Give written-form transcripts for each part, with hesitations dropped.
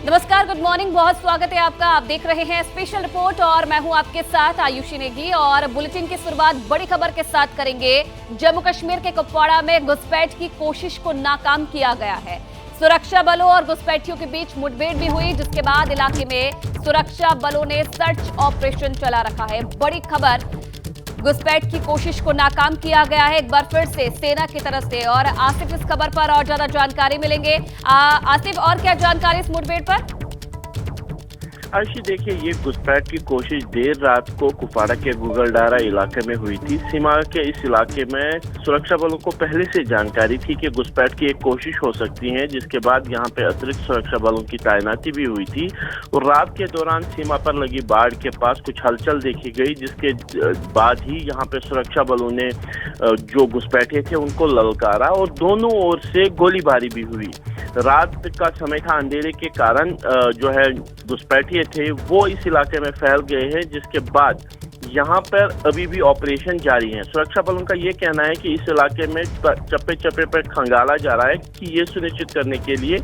नमस्कार, good morning, बहुत स्वागत है आपका। आप देख रहे हैं स्पेशल रिपोर्ट और मैं हूं आपके साथ आयुषी नेगी। और बुलेटिन की शुरुआत बड़ी खबर के साथ करेंगे। जम्मू कश्मीर के कुपवाड़ा में घुसपैठ की कोशिश को नाकाम किया गया है। सुरक्षा बलों और घुसपैठियों के बीच मुठभेड़ भी हुई, जिसके बाद इलाके में सुरक्षा बलों ने सर्च ऑपरेशन चला रखा है। बड़ी खबर, घुसपैठ की कोशिश को नाकाम किया गया है एक बार फिर से सेना की तरफ से। और आसिफ, इस खबर पर और ज्यादा जानकारी मिलेंगे। आसिफ, और क्या जानकारी इस मुठभेड़ पर? आशी, देखिए, ये घुसपैठ की कोशिश देर रात को कुपवाड़ा के गुगलडारा इलाके में हुई थी। सीमा के इस इलाके में सुरक्षा बलों को पहले से जानकारी थी कि घुसपैठ की एक कोशिश हो सकती है, जिसके बाद यहाँ पे अतिरिक्त सुरक्षा बलों की तैनाती भी हुई थी। और रात के दौरान सीमा पर लगी बाड़ के पास कुछ हलचल देखी गई, जिसके बाद ही यहाँ पे सुरक्षा बलों ने जो घुसपैठे थे उनको ललकारा और दोनों ओर से गोलीबारी भी हुई। रात का समय था, अंधेरे के कारण जो है घुसपैठिए थे वो इस इलाके में फैल गए हैं, जिसके बाद यहाँ पर अभी भी ऑपरेशन जारी है। सुरक्षा बलों का ये कहना है कि इस इलाके में चप्पे चप्पे पर खंगाला जा रहा है कि ये सुनिश्चित करने के लिए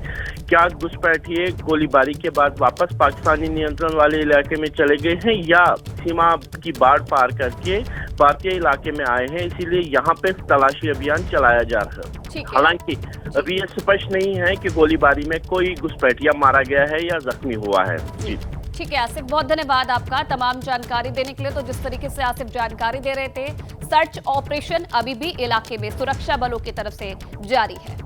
क्या घुसपैठिए गोलीबारी के बाद वापस पाकिस्तानी नियंत्रण वाले इलाके में चले गए हैं या सीमा की बाढ़ पार करके भारतीय इलाके में आए हैं, इसीलिए यहाँ पे तलाशी अभियान चलाया जा रहा है। हालांकि अभी ये स्पष्ट नहीं है कि गोलीबारी में कोई घुसपैठिया मारा गया है या जख्मी हुआ है। जी ठीक है आसिफ, बहुत धन्यवाद आपका तमाम जानकारी देने के लिए। तो जिस तरीके से आसिफ जानकारी दे रहे थे, सर्च ऑपरेशन अभी भी इलाके में सुरक्षा बलों की तरफ से जारी है।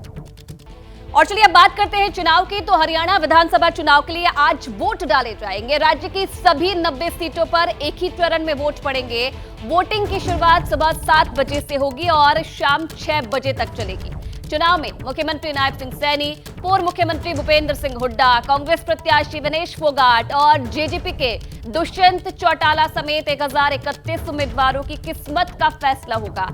और चलिए अब बात करते हैं चुनाव की। तो हरियाणा विधानसभा चुनाव के लिए आज वोट डाले जाएंगे। राज्य की सभी 90 सीटों पर एक ही चरण में वोट पड़ेंगे। वोटिंग की शुरुआत सुबह 7 बजे से होगी और शाम 6 बजे तक चलेगी। चुनाव में मुख्यमंत्री नायब सिंह सैनी, पूर्व मुख्यमंत्री भूपेंद्र सिंह हुड्डा, कांग्रेस प्रत्याशी विनेश फोगाट और जेजेपी के दुष्यंत चौटाला समेत 1031 उम्मीदवारों की किस्मत का फैसला होगा।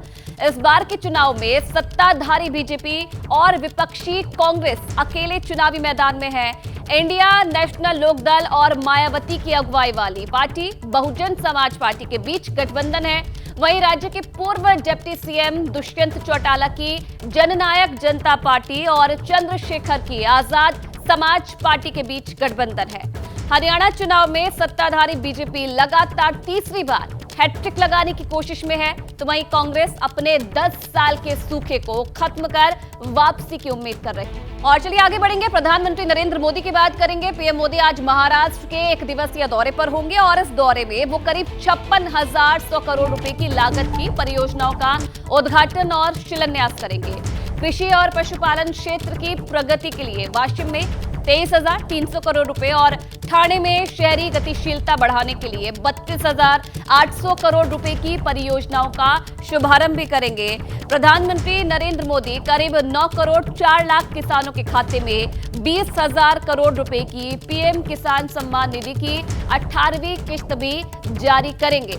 इस बार के चुनाव में सत्ताधारी बीजेपी और विपक्षी कांग्रेस अकेले चुनावी मैदान में है। इंडिया नेशनल लोकदल और मायावती की अगुवाई वाली पार्टी बहुजन समाज पार्टी के बीच गठबंधन है। वहीं राज्य के पूर्व डिप्टी सीएम दुष्यंत चौटाला की जननायक जनता पार्टी और चंद्रशेखर की आजाद समाज पार्टी के बीच गठबंधन है। हरियाणा चुनाव में सत्ताधारी बीजेपी लगातार तीसरी बार हैट्रिक लगाने की कोशिश में है, तो वहीं कांग्रेस अपने 10 साल के सूखे को खत्म कर वापसी की उम्मीद कर रही है। और चलिए आगे बढ़ेंगे, प्रधानमंत्री नरेंद्र मोदी की बात करेंगे। पीएम मोदी आज महाराष्ट्र के 1 दिवसीय दौरे पर होंगे और इस दौरे में वो करीब 56,100 करोड़ रुपए की लागत की परियोजनाओं का उद्घाटन और शिलान्यास करेंगे। कृषि और पशुपालन क्षेत्र की प्रगति के लिए वाशिम में 23,300 करोड़ रुपए और ठाणे में शहरी गतिशीलता बढ़ाने के लिए 32,800 करोड़ रुपए की परियोजनाओं का शुभारंभ भी करेंगे। प्रधानमंत्री नरेंद्र मोदी करीब 9 करोड़ 4 लाख किसानों के खाते में 20,000 करोड़ रुपए की पीएम किसान सम्मान निधि की 18वीं किस्त भी जारी करेंगे।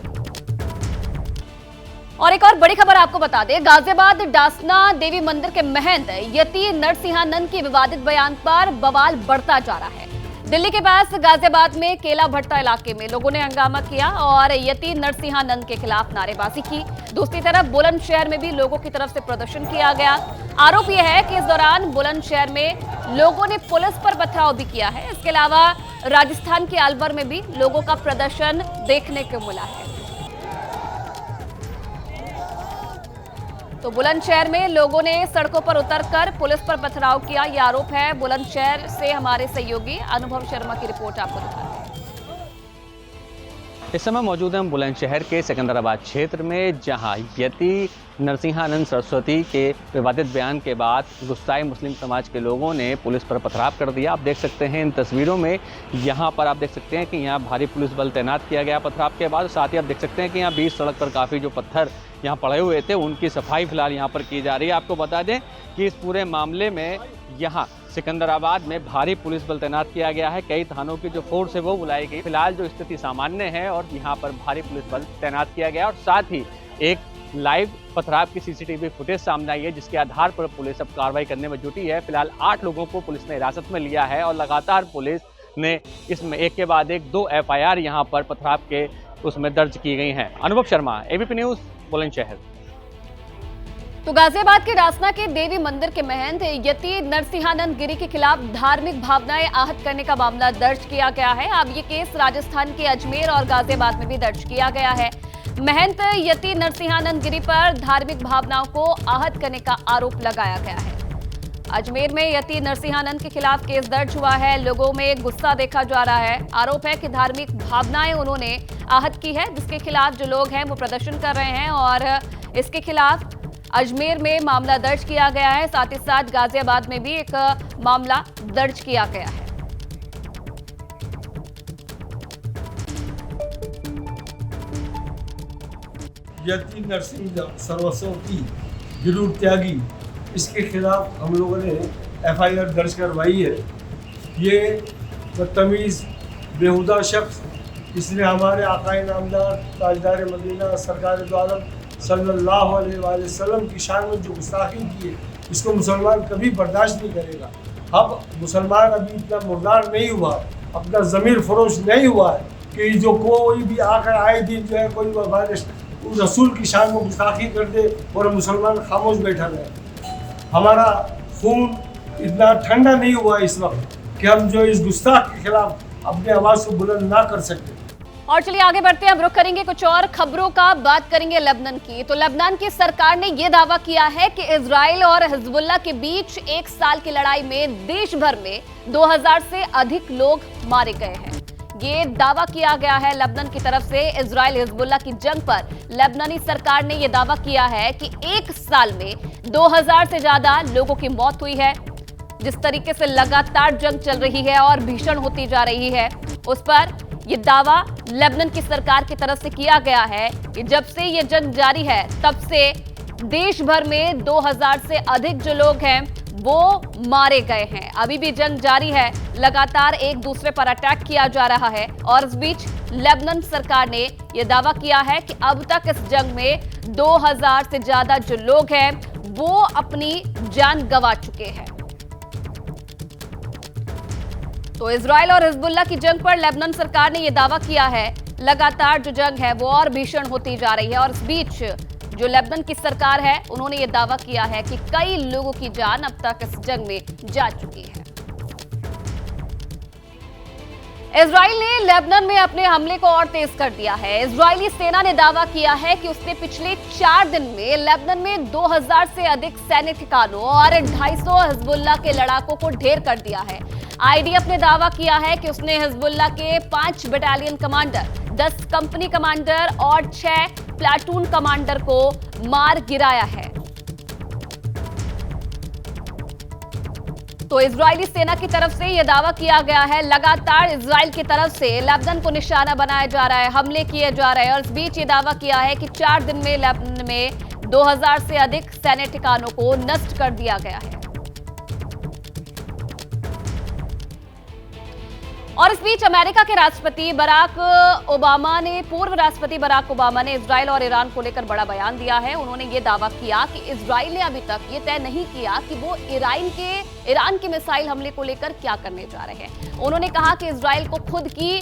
और एक और बड़ी खबर आपको बता दें, गाजियाबाद डासना देवी मंदिर के महंत यति नरसिंहानंद के विवादित बयान पर बवाल बढ़ता जा रहा है। दिल्ली के पास गाजियाबाद में केला भट्टा इलाके में लोगों ने हंगामा किया और यति नरसिंहानंद के खिलाफ नारेबाजी की। दूसरी तरफ बुलंदशहर में भी लोगों की तरफ से प्रदर्शन किया गया। आरोप यह है कि इस दौरान बुलंदशहर में लोगों ने पुलिस पर पथराव भी किया है। इसके अलावा राजस्थान के अलवर में भी लोगों का प्रदर्शन देखने को मिला है। तो बुलंदशहर में लोगों ने सड़कों पर उतरकर पुलिस पर पथराव किया, यह आरोप है। बुलंदशहर से हमारे सहयोगी अनुभव शर्मा की रिपोर्ट आपको दिखाते हैं। इस समय मौजूद हैं बुलंदशहर के सिकंदराबाद क्षेत्र में, जहां यति नरसिंहानंद सरस्वती के विवादित बयान के बाद गुस्साए मुस्लिम समाज के लोगों ने पुलिस पर पथराव कर दिया। आप देख सकते हैं इन तस्वीरों में, यहाँ पर आप देख सकते हैं कि यहाँ भारी पुलिस बल तैनात किया गया पथराव के बाद। साथ ही आप देख सकते हैं कि यहाँ बीच सड़क पर काफ़ी जो पत्थर यहाँ पड़े हुए थे उनकी सफाई फिलहाल यहाँ पर की जा रही है। आपको बता दें कि इस पूरे मामले में यहाँ सिकंदराबाद में भारी पुलिस बल तैनात किया गया है। कई थानों की जो फोर्स है वो बुलाई गई। फिलहाल जो स्थिति सामान्य है और यहाँ पर भारी पुलिस बल तैनात किया गया और साथ ही एक लाइव पथराव की सीसीटीवी फुटेज सामने आई है, जिसके आधार पर पुलिस अब कार्रवाई करने में जुटी है। फिलहाल 8 लोगों को पुलिस ने हिरासत में लिया है और लगातार पुलिस ने इसमें एक के बाद एक 2 FIR यहाँ पर पथराव के उसमें दर्ज की गई हैं। अनुभव शर्मा, ABP न्यूज़, बुलंदशहर। तो गाजियाबाद के रासना के देवी मंदिर के महंत यति नरसिंहानंद गिरी के खिलाफ धार्मिक भावनाएं आहत करने का मामला दर्ज किया गया है। अब ये केस राजस्थान के अजमेर और गाजियाबाद में भी दर्ज किया गया है। महंत यति नरसिंहानंद गिरी पर धार्मिक भावनाओं को आहत करने का आरोप लगाया गया है। अजमेर में यति नरसिंहानंद के खिलाफ केस दर्ज हुआ है। लोगों में गुस्सा देखा जा रहा है। आरोप है कि धार्मिक भावनाएं उन्होंने आहत की है, जिसके खिलाफ जो लोग हैं वो प्रदर्शन कर रहे हैं और इसके खिलाफ अजमेर में मामला दर्ज किया गया है। साथ ही साथ गाजियाबाद में भी एक मामला दर्ज किया गया है। यति नरसिंह सरस्वती गिरु त्यागी, इसके खिलाफ हम लोगों ने एफआईआर दर्ज करवाई है। ये बदतमीज बेहुदा शख्स, इसने हमारे आकाए नामदार ताजदार मदीना सरकार दो आलम सल्लल्लाहु अलैहि वसल्लम की शान में जो गुस्ताखी की है, इसको मुसलमान कभी बर्दाश्त नहीं करेगा। अब मुसलमान अभी इतना मुर्दार नहीं हुआ, अपना ज़मीर फरोश नहीं हुआ है कि जो कोई भी आकर आए दिन जो है कोई रसूल की शान में गुस्ताखी कर दे और मुसलमान खामोश बैठा रहे। हमारा खून इतना ठंडा नहीं हुआ इस वक्त कि हम जो इस गुस्ताख के खिलाफ अपनी आवाज़ को बुलंद ना कर सकते। और चलिए आगे बढ़ते हैं, अब रुख करेंगे कुछ और खबरों का। बात करेंगे लेबनान की। तो लेबनान की सरकार ने यह दावा किया है कि इजराइल और हिजबुल्लाह के बीच एक साल की लड़ाई में देश भर में 2000 से अधिक लोग मारे गए हैं। ये दावा किया गया है लेबनान की तरफ से। इजराइल हिजबुल्लाह की जंग पर लेबनानी सरकार ने यह दावा किया है कि एक साल में 2000 से ज्यादा लोगों की मौत हुई है। जिस तरीके से लगातार जंग चल रही है और भीषण होती जा रही है, उस पर ये दावा लेबनान की सरकार की तरफ से किया गया है कि जब से ये जंग जारी है तब से देश भर में 2000 से अधिक जो लोग हैं वो मारे गए हैं। अभी भी जंग जारी है, लगातार एक दूसरे पर अटैक किया जा रहा है और इस बीच लेबनान सरकार ने यह दावा किया है कि अब तक इस जंग में 2000 से ज्यादा जो लोग हैं वो अपनी जान गंवा चुके हैं। तो इजराइल और हिजबुल्लाह की जंग पर लेबनान सरकार ने यह दावा किया है। लगातार जो जंग है वो और भीषण होती जा रही है और इस बीच जो लेबनान की सरकार है उन्होंने ये दावा किया है कि कई लोगों की जान अब तक इस जंग में जा चुकी है। इजराइल ने लेबनान में अपने हमले को और तेज कर दिया है। इजरायली सेना ने दावा किया है कि उसने पिछले 4 दिन में लेबनान में 2000 से अधिक सैन्य ठिकानों और 250 हिजबुल्लाह के लड़ाकों को ढेर कर दिया है। आईडीएफ ने दावा किया है कि उसने हिजबुल्लाह के 5 बटालियन कमांडर, 10 कंपनी कमांडर और 6 प्लाटून कमांडर को मार गिराया है। तो इजरायली सेना की तरफ से यह दावा किया गया है। लगातार इजराइल की तरफ से लेबनान को निशाना बनाया जा रहा है, हमले किए जा रहे हैं और इस बीच ये दावा किया है कि 4 दिन में लेबनान में 2000 से अधिक सैन्य ठिकानों को नष्ट कर दिया गया है। और इस बीच अमेरिका के राष्ट्रपति पूर्व राष्ट्रपति बराक ओबामा ने इजराइल और ईरान को लेकर बड़ा बयान दिया है। उन्होंने ये दावा किया कि इजराइल ने अभी तक ये तय नहीं किया कि वो ईरान के मिसाइल हमले को लेकर क्या करने जा रहे हैं। उन्होंने कहा कि इजराइल को खुद की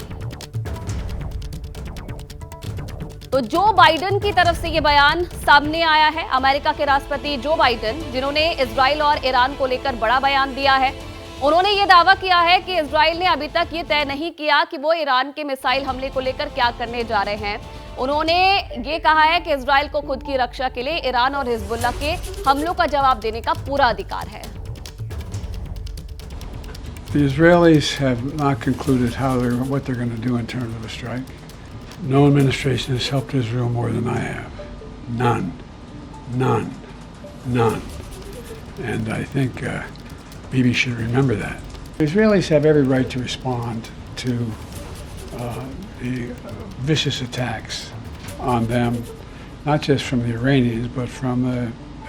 तो जो बाइडेन की तरफ से ये बयान सामने आया है, अमेरिका के राष्ट्रपति जो बाइडेन, जिन्होंने इजराइल और ईरान को लेकर बड़ा बयान दिया है। उन्होंने ये दावा किया है कि इजराइल ने अभी तक ये तय नहीं किया कि वो ईरान के मिसाइल हमले को लेकर क्या करने जा रहे हैं। उन्होंने ये कहा है कि इजराइल को खुद की रक्षा के लिए ईरान और हिजबुल्लाह के हमलों का जवाब देने का पूरा अधिकार है। The Israelis have not concluded what they're going to do in terms of a strike. No administration has helped Israel more than I have. None. And I think Bibi should remember that. The Israelis have every right to respond to the vicious attacks on them, not just from the Iranians, but from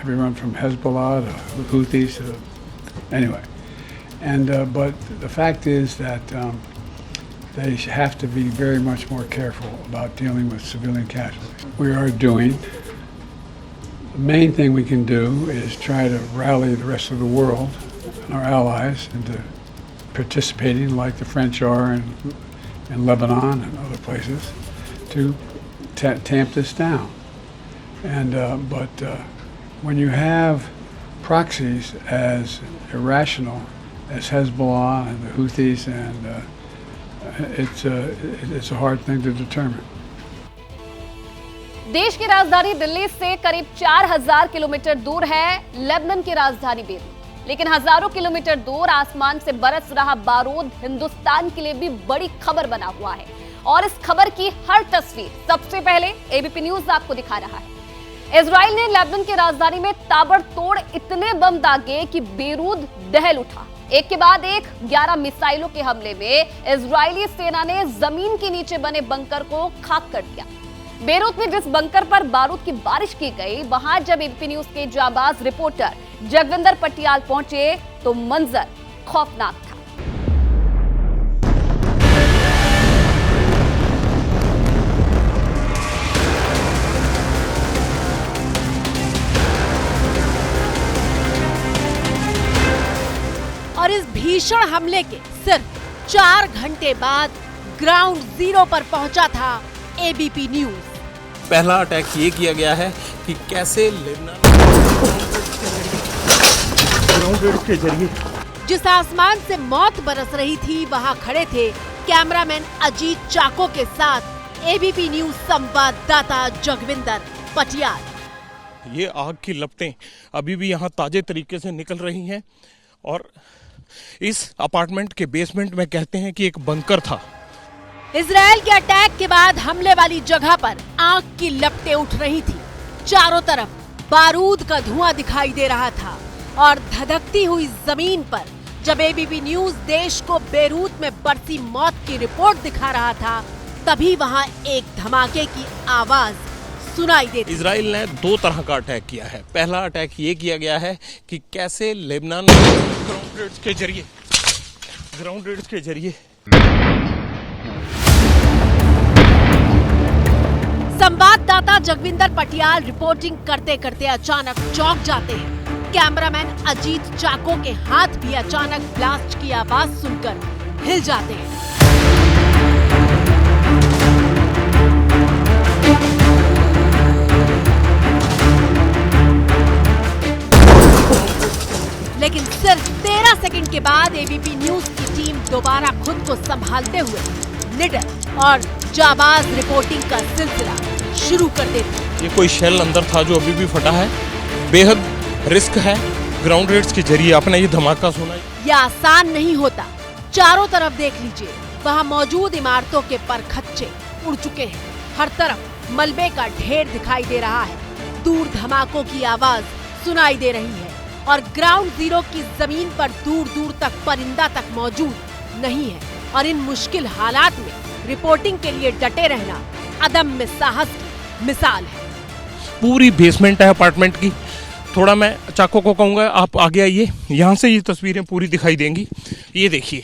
everyone from Hezbollah to the Houthis. Anyway, and but the fact is that they have to be very much more careful about dealing with civilian casualties. We are doing. The main thing we can do is try to rally the rest of the world and our allies into participating like the French are in Lebanon and other places to tamp this down. And but when you have proxies as irrational as Hezbollah and the Houthis, and it's a hard thing to determine. देश की राजधानी दिल्ली से करीब 4000 kilometre दूर है Lebanon की राजधानी Beirut, लेकिन हजारों किलोमीटर दूर आसमान से बरस रहा बारूद हिंदुस्तान के लिए भी बड़ी खबर बना हुआ है। और इस खबर की हर तस्वीर सबसे पहले एबीपी न्यूज आपको दिखा रहा है। इजराइल ने लेबनान की राजधानी में ताबड़तोड़ इतने बम दागे कि बेरूत दहल उठा। एक के बाद एक 11 मिसाइलों के हमले में इजरायली सेना ने जमीन के नीचे बने बंकर को खाक कर दिया। बेरूत में जिस बंकर पर बारूद की बारिश की गई, वहां जब एबीपी न्यूज के जाबाज रिपोर्टर जगविंदर पटियाल पहुंचे तो मंजर खौफनाक था। और इस भीषण हमले के सिर्फ 4 घंटे बाद ग्राउंड जीरो पर पहुंचा था एबीपी न्यूज। पहला अटैक ये किया गया है कि कैसे लेबनान के जरिए जिस आसमान से मौत बरस रही थी, वहां खड़े थे कैमरामैन अजीत चाको के साथ एबीपी न्यूज संवाददाता जगविंदर पटियाल। ये आग की लपटें अभी भी यहाँ ताजे तरीके से निकल रही हैं और इस अपार्टमेंट के बेसमेंट में कहते हैं कि एक बंकर था। इजराइल के अटैक के बाद हमले वाली जगह पर आग की लपटें उठ रही थी। चारों तरफ बारूद का धुआं दिखाई दे रहा था और धधकती हुई जमीन पर जब एबीपी न्यूज देश को बेरूत में बरसी मौत की रिपोर्ट दिखा रहा था, तभी वहां एक धमाके की आवाज सुनाई देती। इजराइल ने 2 तरह का अटैक किया है। पहला अटैक ये किया गया है कि कैसे लेबनान ग्राउंड रेड्स के जरिए संवाददाता जगविंदर पटियाल रिपोर्टिंग करते करते अचानक चौंक जाते हैं। कैमरामैन अजीत चाको के हाथ भी अचानक ब्लास्ट की आवाज सुनकर हिल जाते हैं। लेकिन सिर्फ 13 सेकंड के बाद एबीपी न्यूज की टीम दोबारा खुद को संभालते हुए निडर और जाबाज रिपोर्टिंग का सिलसिला शुरू कर देती। ये कोई शेल अंदर था जो अभी भी फटा है। बेहद रिस्क है। ग्राउंड रेड्स के जरिए आपने ये धमाका सुना। यह आसान नहीं होता। चारों तरफ देख लीजिए, वहाँ मौजूद इमारतों के परखच्चे उड़ चुके हैं। हर तरफ मलबे का ढेर दिखाई दे रहा है। दूर धमाकों की आवाज सुनाई दे रही है और ग्राउंड जीरो की जमीन पर दूर दूर तक परिंदा तक मौजूद नहीं है। और इन मुश्किल हालात में रिपोर्टिंग के लिए डटे रहना अदम्य साहस की मिसाल है। पूरी बेसमेंट है अपार्टमेंट की। थोड़ा मैं चाको को कहूँगा आप आगे आइए, यहाँ से ये तस्वीरें पूरी दिखाई देंगी। ये देखिए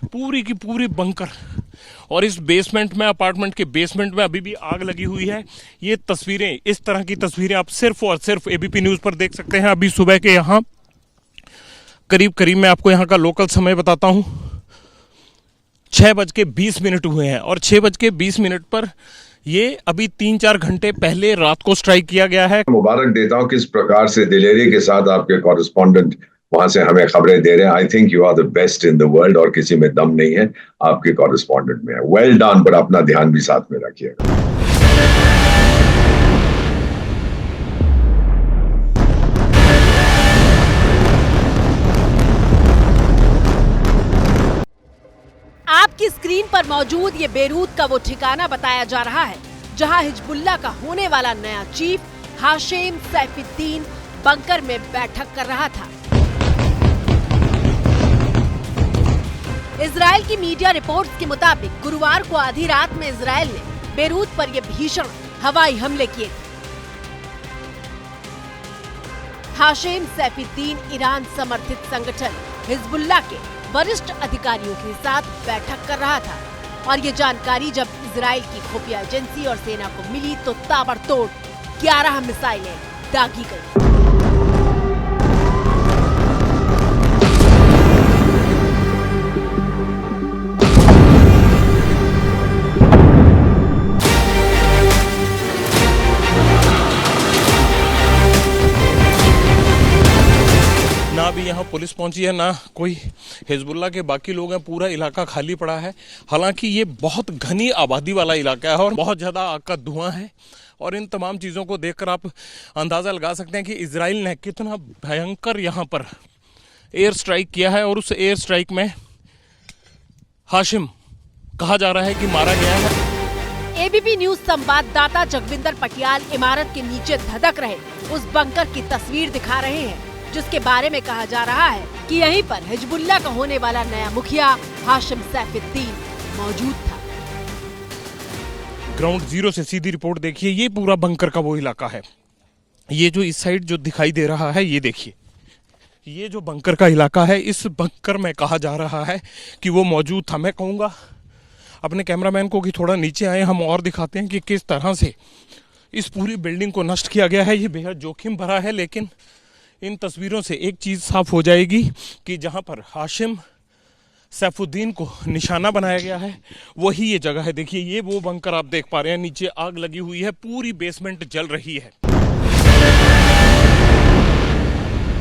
पूरी की पूरी बंकर और इस बेसमेंट में, अपार्टमेंट के बेसमेंट में अभी भी आग लगी हुई है। ये तस्वीरें, इस तरह की तस्वीरें आप सिर्फ और सिर्फ एबीपी न्यूज पर देख सकते हैं। अभी सुबह के यहाँ करीब मैं आपको यहाँ का लोकल समय बताता हूँ, 6:20 हुए हैं और 6:20 पर ये अभी 3-4 घंटे पहले रात को स्ट्राइक किया गया है। मुबारक देता हूं किस प्रकार से दिलेरी के साथ आपके कॉरेस्पॉन्डेंट वहां से हमें खबरें दे रहे हैं। I think you are the best in the world और किसी में दम नहीं है, आपके कॉरेस्पॉन्डेंट में है। वेल डन, पर अपना ध्यान भी साथ में रखिएगा। आपकी स्क्रीन पर मौजूद ये बेरूत का वो ठिकाना बताया जा रहा है जहां हिजबुल्लाह का होने वाला नया चीफ हाशिम सैफुद्दीन बंकर में बैठक कर रहा था। इजराइल की मीडिया रिपोर्ट्स के मुताबिक गुरुवार को आधी रात में इजराइल ने बेरूत पर ये भीषण हवाई हमले किए। हाशिम सैफुद्दीन ईरान समर्थित संगठन हिजबुल्लाह के वरिष्ठ अधिकारियों के साथ बैठक कर रहा था और ये जानकारी जब इजराइल की खुफिया एजेंसी और सेना को मिली तो ताबड़तोड़ 11 मिसाइलें दागी गई। पुलिस पहुंची है, ना कोई हिजबुल्लाह के बाकी लोग हैं। पूरा इलाका खाली पड़ा है। हालांकि ये बहुत घनी आबादी वाला इलाका है और बहुत ज़्यादा आग का धुआं है। और इन तमाम चीज़ों को देखकर आप अंदाज़ा लगा सकते हैं कि इजराइल ने कितना भयंकर यहाँ पर एयर स्ट्राइक किया है। और उस एयर स्ट्राइक में हाशिम कहा जा रहा है कि मारा गया है। एबीपी न्यूज संवाददाता जगविंदर पटियाल इमारत के नीचे धधक रहे उस बंकर की तस्वीर दिखा रहे हैं, जिसके बारे में कहा जा रहा है कि यहीं पर हिजबुल्लाह का होने वाला नया मुखिया हाशिम सैफुद्दीन मौजूद था। ग्राउंड जीरो से सीधी रिपोर्ट देखिए। ये पूरा बंकर का वो इलाका है। ये जो इस साइड जो दिखाई दे रहा है, ये देखिए, ये जो बंकर का इलाका है, इस बंकर में कहा जा रहा है कि वो मौजूद था। मैं कहूँगा अपने कैमरामैन को कि थोड़ा नीचे आए, हम और दिखाते हैं कि किस तरह से इस पूरी बिल्डिंग को नष्ट किया गया है। ये बेहद जोखिम भरा है, लेकिन इन तस्वीरों से एक चीज़ साफ हो जाएगी कि जहाँ पर हाशिम सैफुद्दीन को निशाना बनाया गया है वही ये जगह है। देखिए, ये वो बंकर आप देख पा रहे हैं, नीचे आग लगी हुई है, पूरी बेसमेंट जल रही है।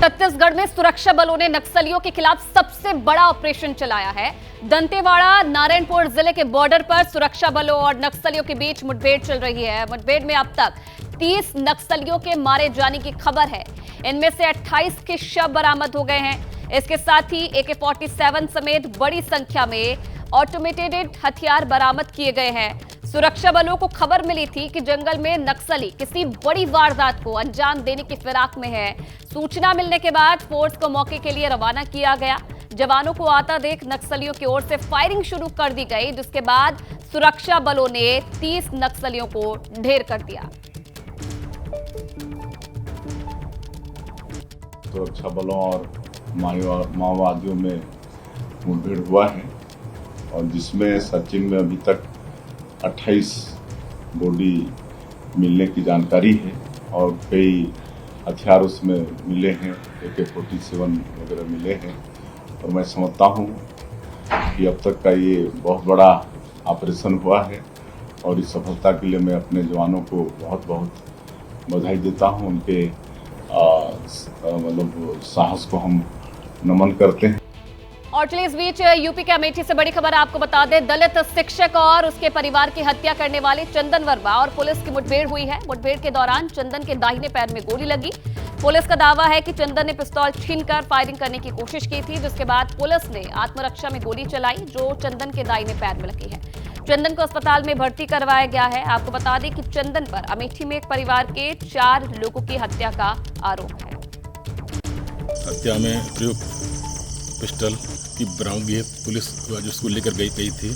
छत्तीसगढ़ में सुरक्षा बलों ने नक्सलियों के खिलाफ सबसे बड़ा ऑपरेशन चलाया है। दंतेवाड़ा नारायणपुर जिले के बॉर्डर पर सुरक्षा बलों और नक्सलियों के बीच मुठभेड़ चल रही है। मुठभेड़ में अब तक 30 नक्सलियों के मारे जाने की खबर है। इनमें से 28 के शव बरामद हो गए हैं। इसके साथ ही AK-47 समेत बड़ी संख्या में ऑटोमेटेड हथियार बरामद किए गए हैं। सुरक्षा बलों को खबर मिली थी कि जंगल में नक्सली किसी बड़ी वारदात को अंजाम देने की फिराक में है। सूचना मिलने के बाद फोर्स को मौके के लिए रवाना किया गया। जवानों को आता देख नक्सलियों की ओर से फायरिंग शुरू कर दी गई, जिसके बाद सुरक्षा बलों ने 30 नक्सलियों को ढेर कर दिया। सुरक्षा बलों और माओवादियों में मुठभेड़ हुआ है और जिसमें सर्चिंग में अभी तक 28 बॉडी मिलने की जानकारी है और कई हथियार उसमें मिले हैं, AK-47 वगैरह मिले हैं। और मैं समझता हूँ कि अब तक का ये बहुत बड़ा ऑपरेशन हुआ है और इस सफलता के लिए मैं अपने जवानों को बहुत बहुत बधाई देता हूँ। उनके मतलब साहस को हम नमन करते हैं। और चलिए इस बीच यूपी के अमेठी से बड़ी खबर आपको बता दें। दलित शिक्षक और उसके परिवार की हत्या करने वाले चंदन वर्मा और पुलिस की मुठभेड़ हुई है। मुठभेड़ के दौरान चंदन के दाहिने पैर में गोली लगी। पुलिस का दावा है कि चंदन ने पिस्तौल छीनकर फायरिंग करने की कोशिश की थी, जिसके बाद पुलिस ने आत्मरक्षा में गोली चलाई जो चंदन के दाहिने पैर में लगी है। चंदन को अस्पताल में भर्ती करवाया गया है। आपको बता दें कि चंदन पर अमेठी में एक परिवार के 4 लोगों की हत्या का आरोप है। हत्या में प्रयुक्त पिस्टल की बरामदगी है। पुलिस जो उसको लेकर गई थी,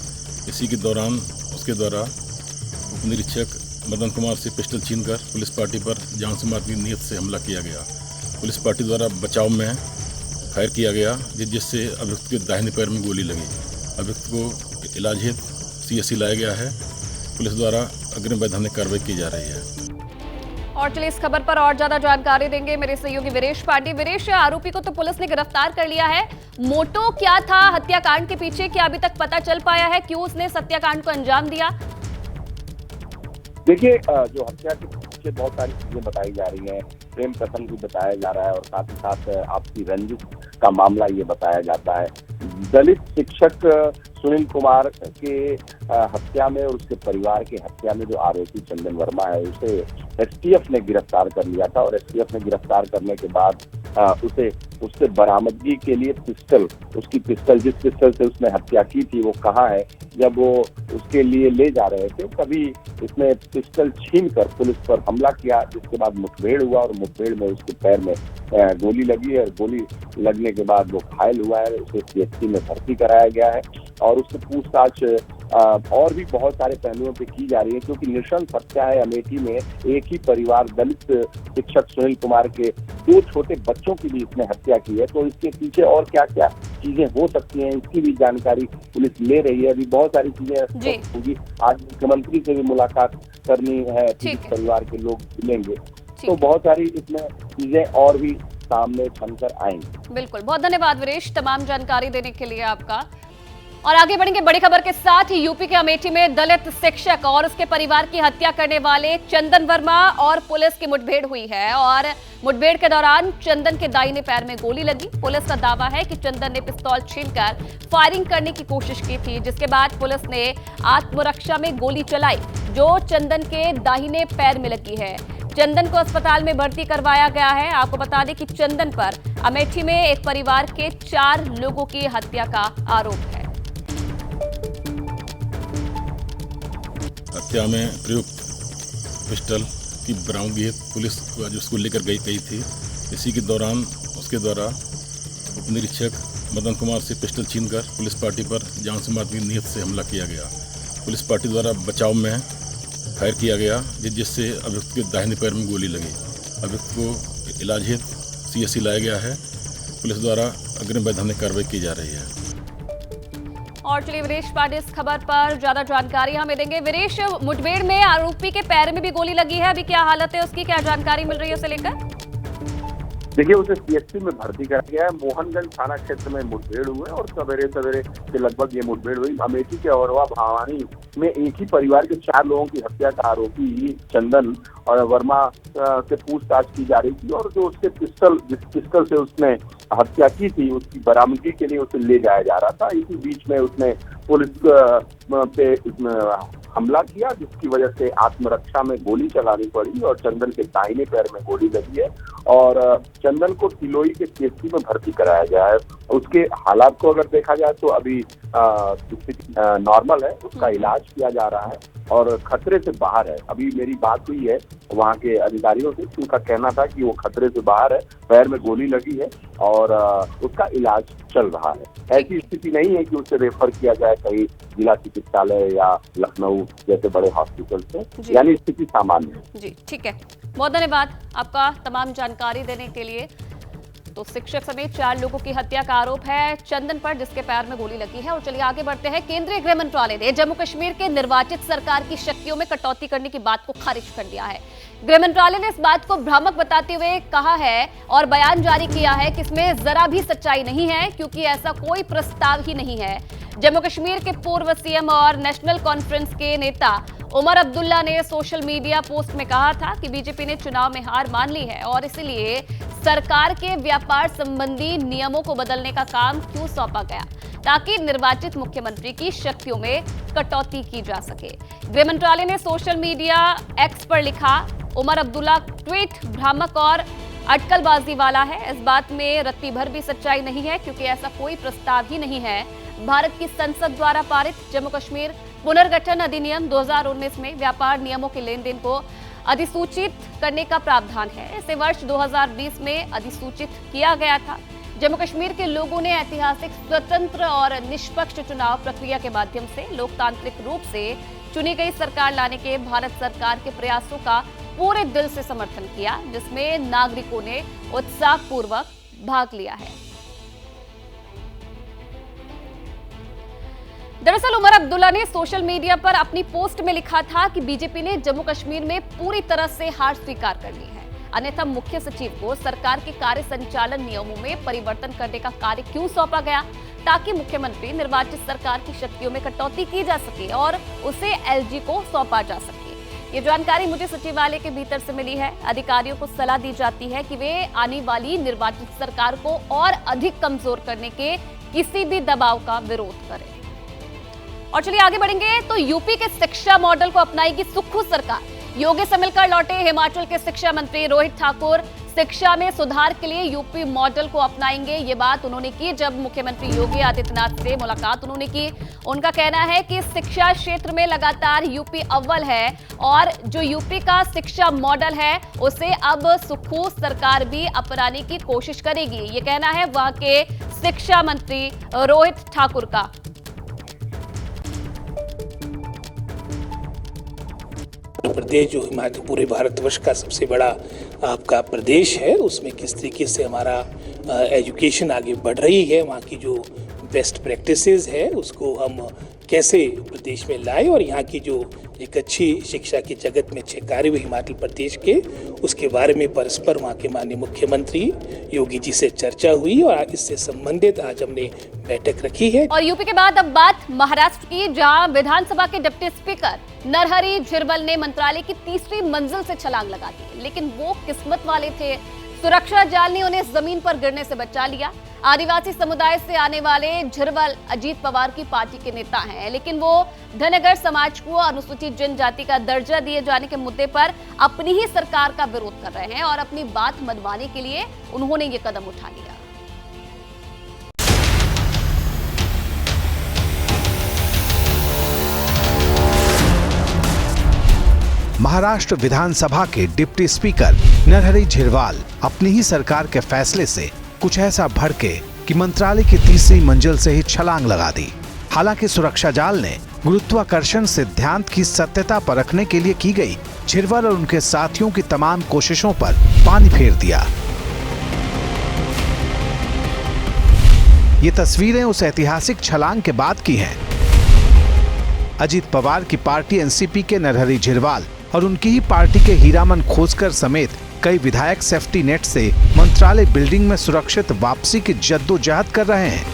इसी के दौरान उसके द्वारा उप निरीक्षक मदन कुमार से पिस्टल छीनकर पुलिस पार्टी पर जान से मारने की नीयत से हमला किया गया। पुलिस पार्टी द्वारा बचाव में फायर किया गया, जिससे अभियुक्त के दाहिने पैर में गोली लगी। अभियुक्त को इलाज हेतु CSC लाया गया है। पुलिस द्वारा अग्रिम वैधानिक कार्रवाई की जा रही है। और चलिए इस खबर पर और ज्यादा जानकारी देंगे मेरे सहयोगी वीरेश पांडे। वीरेश, आरोपी को तो पुलिस ने गिरफ्तार कर लिया है। मोटो क्या था हत्याकांड के पीछे, क्या अभी तक पता चल पाया है क्यों उसने इस हत्याकांड को अंजाम दिया? देखिए, जो हत्या के पीछे बहुत सारी चीजें बताई जा रही हैं। प्रेम प्रसंग भी बताया जा रहा है और साथ ही साथ आपसी रंजिश का मामला ये बताया जाता है। दलित शिक्षक सुनील कुमार के हत्या में और उसके परिवार की हत्या में जो आरोपी चंदन वर्मा है, उसे STF ने गिरफ्तार कर लिया था और STF ने गिरफ्तार करने के बाद उससे बरामदगी के लिए उसकी पिस्टल जिस पिस्टल से उसने हत्या की थी वो कहाँ है, जब वो उसके लिए ले जा रहे थे तभी इसने पिस्टल छीनकर पुलिस पर हमला किया, जिसके बाद मुठभेड़ हुआ और मुठभेड़ में उसके पैर में गोली लगी है। गोली लगने के बाद वो घायल हुआ है, उसे CHC में भर्ती कराया गया है और उससे पूछताछ और भी बहुत सारे पहलुओं पे की जा रही है, क्योंकि नृशंस हत्या है। अमेठी में एक ही परिवार दलित शिक्षक सुनील कुमार के 2 छोटे बच्चों की भी इसने हत्या की है, तो इसके पीछे और क्या क्या चीजें हो सकती हैं इसकी भी जानकारी पुलिस ले रही है। अभी बहुत सारी चीजें होगी। आज मुख्यमंत्री से भी मुलाकात करनी है, परिवार के लोग मिलेंगे, तो बहुत सारी इसमें चीजें और भी सामने बनकर आएंगी। बिल्कुल, बहुत धन्यवाद वीरेश तमाम जानकारी देने के लिए आपका। और आगे बढ़ेंगे बड़ी खबर के साथ। यूपी के अमेठी में दलित शिक्षक और उसके परिवार की हत्या करने वाले चंदन वर्मा और पुलिस की मुठभेड़ हुई है और मुठभेड़ के दौरान चंदन के दाहिने पैर में गोली लगी। पुलिस का दावा है कि चंदन ने पिस्तौल छीनकर फायरिंग करने की कोशिश की थी, जिसके बाद पुलिस ने आत्मरक्षा में गोली चलाई जो चंदन के दाहिने पैर में लगी है। चंदन को अस्पताल में भर्ती करवाया गया है। आपको बता दें कि चंदन पर अमेठी में एक परिवार के 4 लोगों की हत्या का आरोप है। हत्या में प्रयुक्त पिस्टल की बरामदगी है। पुलिस जो उसको लेकर गई थी, इसी के दौरान उसके द्वारा उप निरीक्षक मदन कुमार से पिस्टल छीनकर पुलिस पार्टी पर जान से मारने की नीयत से हमला किया गया। पुलिस पार्टी द्वारा बचाव में फायर किया गया, जिससे अभियुक्त के दाहिने पैर में गोली लगी। अभियुक्त को इलाज हेतु CSC लाया गया है। पुलिस द्वारा अग्रिम वैधानिक कार्रवाई की जा रही है। और चलिए विरेश पांडे इस खबर पर ज्यादा जानकारी हमें देंगे। विरेश, मुठभेड़ में आरोपी के पैर में भी गोली लगी है, अभी क्या हालत है उसकी, क्या जानकारी मिल रही है उसे लेकर? देखिए, उसे CSC में भर्ती कराया गया है। मोहनगंज थाना क्षेत्र में मुठभेड़ हुए और सवेरे सवेरे से लगभग ये मुठभेड़ हुई। अमेठी के औरवा भावानी में एक ही परिवार के 4 लोगों की हत्या का आरोपी चंदन और वर्मा से पूछताछ की जा रही थी और जो उसके जिस पिस्टल से उसने हत्या की थी उसकी बरामदगी के लिए उसे ले जाया जा रहा था। इसी बीच में उसने पुलिस पे हमला किया, जिसकी वजह से आत्मरक्षा में गोली चलानी पड़ी और चंदन के दाहिने पैर में गोली लगी है और चंदन को तिलोई के CSC में भर्ती कराया गया है। उसके हालात को अगर देखा जाए तो अभी स्थिति नॉर्मल है, उसका इलाज किया जा रहा है और खतरे से बाहर है। अभी मेरी बात हुई है वहाँ के अधिकारियों से, उनका कहना था कि वो खतरे से बाहर है, पैर में गोली लगी है और उसका इलाज चल रहा है। ऐसी स्थिति नहीं है कि उसे रेफर किया जाए कहीं जिला चिकित्सालय या लखनऊ जैसे बड़े हॉस्पिटल से, यानी स्थिति सामान्य है। जी ठीक है, बहुत धन्यवाद आपका तमाम जानकारी देने के लिए। तो शिक्षक समेत 4 लोगों की हत्या का आरोप है चंदन पर, जिसके पैर में गोली लगी है। और चलिए आगे बढ़ते हैं। केंद्रीय गृह मंत्रालय ने जम्मू कश्मीर के निर्वाचित सरकार की शक्तियों में कटौती करने की बात को खारिज कर दिया है। गृह मंत्रालय ने इस बात को भ्रामक बताते हुए कहा है और बयान जारी किया है कि इसमें जरा भी सच्चाई नहीं है, क्योंकि ऐसा कोई प्रस्ताव ही नहीं है। जम्मू कश्मीर के पूर्व CM और नेशनल कॉन्फ्रेंस के नेता उमर अब्दुल्ला ने सोशल मीडिया पोस्ट में कहा था कि बीजेपी ने चुनाव में हार मान ली है और इसलिए सरकार के व्यापार संबंधी नियमों को बदलने का काम क्यों सौंपा गया, ताकि निर्वाचित मुख्यमंत्री की शक्तियों में कटौती की जा सके। गृह मंत्रालय ने सोशल मीडिया X पर लिखा, उमर अब्दुल्ला ट्वीट भ्रामक और अटकलबाजी वाला है। इस बात में रत्ती भर भी सच्चाई नहीं है, क्योंकि ऐसा कोई प्रस्ताव ही नहीं है। भारत की संसद द्वारा पारित जम्मू कश्मीर पुनर्गठन अधिनियम 2019 में व्यापार नियमों के लेन देन को अधिसूचित करने का प्रावधान है। इसे वर्ष 2020 में अधिसूचित किया गया था। जम्मू कश्मीर के लोगों ने ऐतिहासिक स्वतंत्र और निष्पक्ष चुनाव प्रक्रिया के माध्यम से लोकतांत्रिक रूप से चुनी गई सरकार लाने के भारत सरकार के प्रयासों का पूरे दिल से समर्थन किया, जिसमें नागरिकों ने उत्साहपूर्वक भाग लिया है। दरअसल उमर अब्दुल्ला ने सोशल मीडिया पर अपनी पोस्ट में लिखा था कि बीजेपी ने जम्मू कश्मीर में पूरी तरह से हार स्वीकार कर ली है, अन्यथा मुख्य सचिव को सरकार के कार्य संचालन नियमों में परिवर्तन करने का कार्य क्यों सौंपा गया, ताकि मुख्यमंत्री निर्वाचित सरकार की शक्तियों में कटौती की जा सके और उसे LG को सौंपा जा सके। ये जानकारी मुझे सचिवालय के भीतर से मिली है। अधिकारियों को सलाह दी जाती है कि वे आने वाली निर्वाचित सरकार को और अधिक कमजोर करने के किसी भी दबाव का विरोध करें। और चलिए आगे बढ़ेंगे। तो यूपी के शिक्षा मॉडल को अपनाएगी सुक्खू सरकार। योगी से मिलकर लौटे हिमाचल के शिक्षा मंत्री रोहित ठाकुर शिक्षा में सुधार के लिए यूपी मॉडल को अपनाएंगे। ये बात उन्होंने की जब मुख्यमंत्री योगी आदित्यनाथ से मुलाकात उन्होंने की। उनका कहना है कि शिक्षा क्षेत्र में लगातार यूपी अव्वल है और जो यूपी का शिक्षा मॉडल है उसे अब सुक्खू सरकार भी अपनाने की कोशिश करेगी। ये कहना है वहां के शिक्षा मंत्री रोहित ठाकुर का। प्रदेश जो हिमाचल पूरे भारतवर्ष का सबसे बड़ा आपका प्रदेश है, उसमें किस तरीके से हमारा एजुकेशन आगे बढ़ रही है, वहाँ की जो बेस्ट प्रैक्टिसेस है उसको हम कैसे प्रदेश में लाए और यहाँ की जो एक अच्छी शिक्षा की जगत में अच्छे कार्य हुए हिमाचल प्रदेश के, उसके बारे में परस्पर वहाँ के माननीय मुख्यमंत्री योगी जी से चर्चा हुई और इससे संबंधित आज हमने बैठक रखी है। और यूपी के बाद अब बात महाराष्ट्र की, जहां विधानसभा के डिप्टी स्पीकर नरहरि झिरवल ने मंत्रालय की तीसरी मंजिल से छलांग लगा दी, लेकिन वो किस्मत वाले थे, सुरक्षा जाल ने उन्हें जमीन पर गिरने से बचा लिया। आदिवासी समुदाय से आने वाले झिरवल अजीत पवार की पार्टी के नेता हैं, लेकिन वो धनगर समाज को अनुसूचित जनजाति का दर्जा दिए जाने के मुद्दे पर अपनी ही सरकार का विरोध कर रहे हैं और अपनी बात मनवाने के लिए उन्होंने ये कदम उठा लिया। महाराष्ट्र विधानसभा के डिप्टी स्पीकर नरहरि झिरवल अपनी ही सरकार के फैसले से कुछ ऐसा भड़के कि मंत्रालय की तीसरी मंजिल से ही छलांग लगा दी। हालांकि सुरक्षा जाल ने गुरुत्वाकर्षण सिद्धांत की सत्यता परखने के लिए की गई झिरवल और उनके साथियों की तमाम कोशिशों पर पानी फेर दिया। ये तस्वीरें उस ऐतिहासिक छलांग के बाद की हैं। अजीत पवार की पार्टी एनसीपी के नरहरि झिरवल और उनकी ही पार्टी के हीरामन खोसकर समेत कई विधायक सेफ्टी नेट से मंत्रालय बिल्डिंग में सुरक्षित वापसी की जद्दोजहद कर रहे हैं।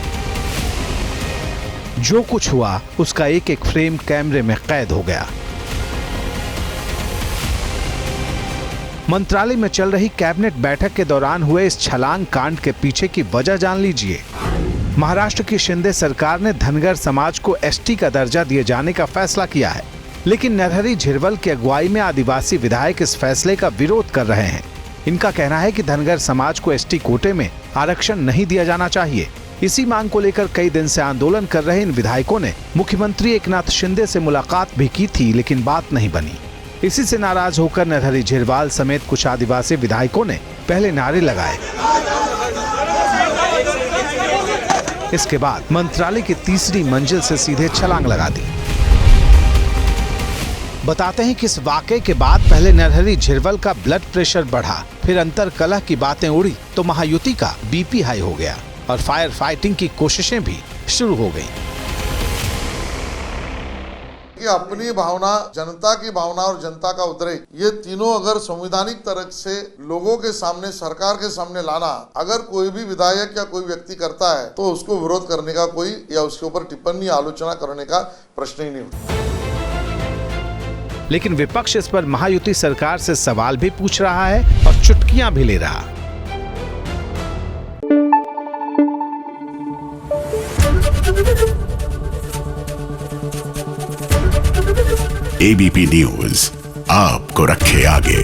जो कुछ हुआ उसका एक एक फ्रेम कैमरे में कैद हो गया। मंत्रालय में चल रही कैबिनेट बैठक के दौरान हुए इस छलांग कांड के पीछे की वजह जान लीजिए। महाराष्ट्र की शिंदे सरकार ने धनगर समाज को एसटी का दर्जा दिए जाने का फैसला किया है, लेकिन नरहरि झिरवल की अगुवाई में आदिवासी विधायक इस फैसले का विरोध कर रहे हैं। इनका कहना है कि धनगर समाज को एसटी कोटे में आरक्षण नहीं दिया जाना चाहिए। इसी मांग को लेकर कई दिन से आंदोलन कर रहे इन विधायकों ने मुख्यमंत्री एकनाथ शिंदे से मुलाकात भी की थी, लेकिन बात नहीं बनी। इसी से नाराज होकर नरहरि झिरवल समेत कुछ आदिवासी विधायकों ने पहले नारे लगाए। इसके बाद मंत्रालय की तीसरी मंजिल से सीधे छलांग लगा दी। बताते हैं कि इस वाकये के बाद पहले नरहरि झिरवल का ब्लड प्रेशर बढ़ा, फिर अंतरकलह की बातें उड़ी तो महायुति का बीपी हाई हो गया और फायर फाइटिंग की कोशिशें भी शुरू हो गईं। कि अपनी भावना, जनता की भावना और जनता का उद्रेक, ये तीनों अगर संवैधानिक तरह से लोगों के सामने, सरकार के सामने लाना, अगर कोई भी विधायक या कोई व्यक्ति करता है तो उसको विरोध करने का कोई या उसके ऊपर टिप्पणी, आलोचना करने का प्रश्न ही नहीं उठता। लेकिन विपक्ष इस पर महायुति सरकार से सवाल भी पूछ रहा है और चुटकियां भी ले रहा। एबीपी न्यूज आपको रखे आगे।